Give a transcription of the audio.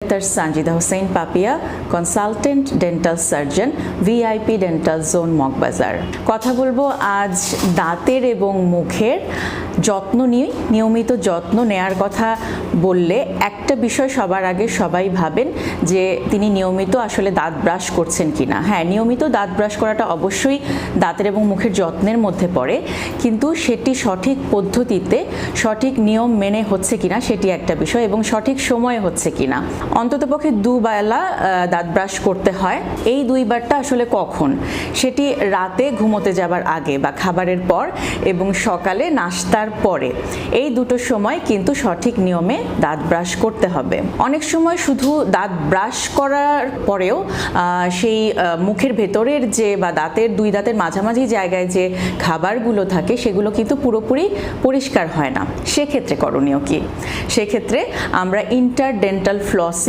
Doctor Sanjida Hossain Papia, consultant dental surgeon, VIP dental zone Moghbazar. কথা বলবো আজ দাঁতের এবং মুখের যত্ন নিয়ে। নিয়মিত যত্ন নেয়ার কথা বললে একটা বিষয় সবার আগে সবাই ভাবেন যে তিনি নিয়মিত আসলে দাঁত ব্রাশ করছেন কিনা। হ্যাঁ, নিয়মিত দাঁত ব্রাশ করাটা অবশ্যই দাঁতের এবং মুখের যত্নের মধ্যে পড়ে, কিন্তু সেটি সঠিক পদ্ধতিতে সঠিক নিয়ম মেনে হচ্ছে কিনা সেটি একটা বিষয়, এবং সঠিক সময়ে হচ্ছে কিনা। অন্ততপক্ষে দুবেলা দাঁত ব্রাশ করতে হয়। এই দুইবারটা আসলে কখন? সেটি রাতে ঘুমোতে যাবার আগে বা খাবারের পর, এবং সকালে নাস্তার পরে। এই দুটো সময় কিন্তু সঠিক নিয়মে দাঁত ব্রাশ করতে হবে। অনেক সময় শুধু দাঁত ব্রাশ করার পরেও সেই মুখের ভেতরের যে বা দুই দাঁতের মাঝামাঝি জায়গায় যে খাবারগুলো থাকে সেগুলো কিন্তু পুরোপুরি পরিষ্কার হয় না। সেক্ষেত্রে করণীয় কি? সেক্ষেত্রে আমরা ইন্টারডেন্টাল ফ্লসিং